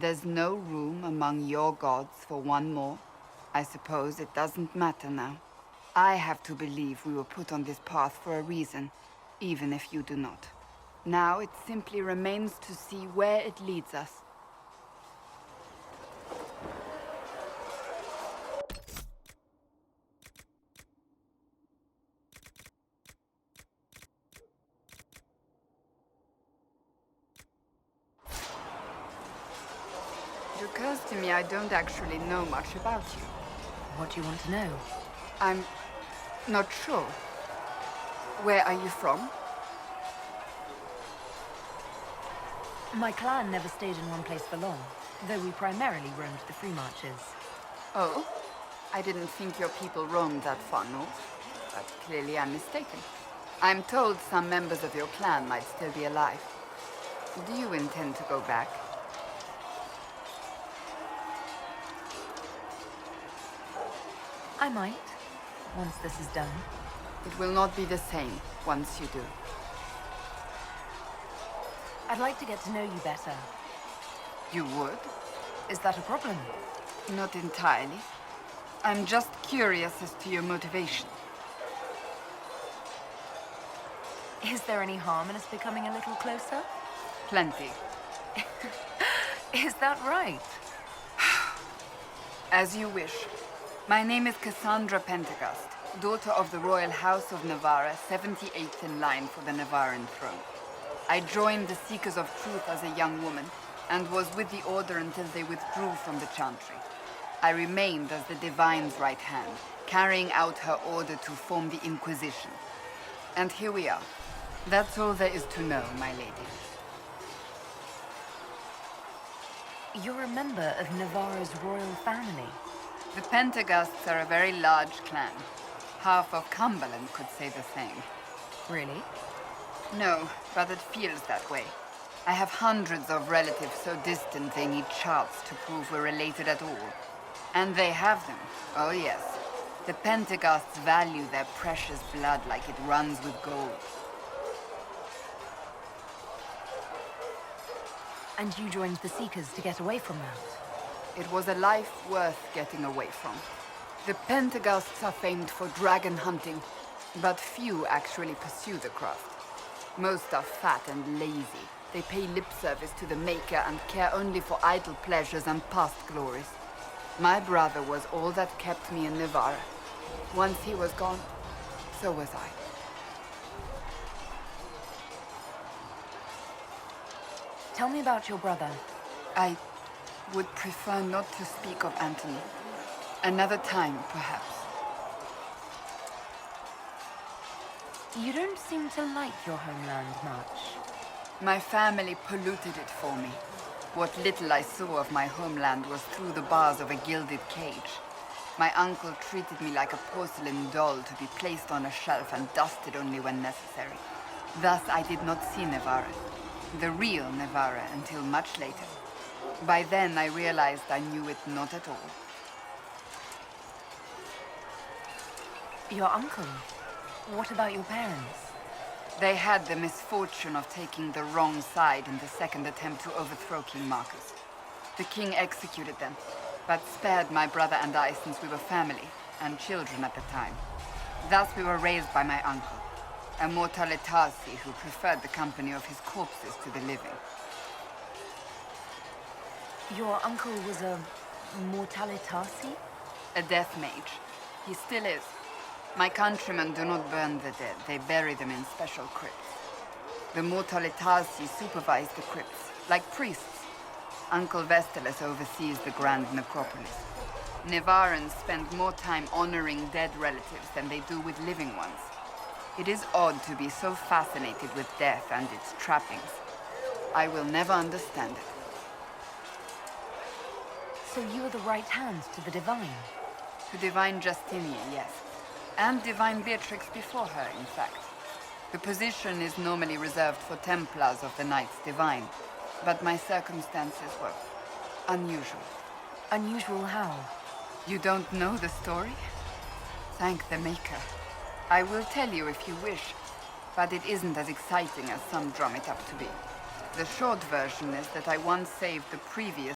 There's no room among your gods for one more. I suppose it doesn't matter now. I have to believe we were put on this path for a reason, even if you do not. Now it simply remains to see where it leads us. It occurs to me I don't actually know much about you. What do you want to know? I'm not sure. Where are you from? My clan never stayed in one place for long, though we primarily roamed the free marches. Oh? I didn't think your people roamed that far north, but clearly I'm mistaken. I'm told some members of your clan might still be alive. Do you intend to go back? I might, once this is done. It will not be the same once you do. I'd like to get to know you better. You would? Is that a problem? Not entirely. I'm just curious as to your motivation. Is there any harm in us becoming a little closer? Plenty. Is that right? As you wish. My name is Cassandra Pentagast, daughter of the Royal House of Navarra, 78th in line for the Navarran throne. I joined the Seekers of Truth as a young woman, and was with the Order until they withdrew from the Chantry. I remained as the Divine's right hand, carrying out her order to form the Inquisition. And here we are. That's all there is to know, my lady. You're a member of Navarra's royal family. The Pentagasts are a very large clan. Half of Cumberland could say the same. Really? No, but it feels that way. I have hundreds of relatives so distant they need charts to prove we're related at all. And they have them. Oh yes. The Pentagasts value their precious blood like it runs with gold. And you joined the Seekers to get away from that? It was a life worth getting away from. The Pentagasts are famed for dragon hunting, but few actually pursue the craft. Most are fat and lazy. They pay lip service to the Maker and care only for idle pleasures and past glories. My brother was all that kept me in Navarra. Once he was gone, so was I. Tell me about your brother. I would prefer not to speak of Anthony. Another time, perhaps. You don't seem to like your homeland much. My family polluted it for me. What little I saw of my homeland was through the bars of a gilded cage. My uncle treated me like a porcelain doll to be placed on a shelf and dusted only when necessary. Thus I did not see Navarra, the real Navarra, until much later. By then I realized I knew it not at all. Your uncle? What about your parents? They had the misfortune of taking the wrong side in the second attempt to overthrow King Marcus. The king executed them, but spared my brother and I since we were family, and children at the time. Thus we were raised by my uncle, a mortale Tarsi who preferred the company of his corpses to the living. Your uncle was a mortale Tarsi? A death mage. He still is. My countrymen do not burn the dead, they bury them in special crypts. The mortale Tarsi supervise the crypts, like priests. Uncle Vestalis oversees the grand necropolis. Navarrans spend more time honoring dead relatives than they do with living ones. It is odd to be so fascinated with death and its trappings. I will never understand it. So you are the right hand to the Divine? To Divine Justinian, yes. And Divine Beatrix before her, in fact. The position is normally reserved for Templars of the Knights Divine, but my circumstances were unusual. Unusual how? You don't know the story? Thank the Maker. I will tell you if you wish, but it isn't as exciting as some drum it up to be. The short version is that I once saved the previous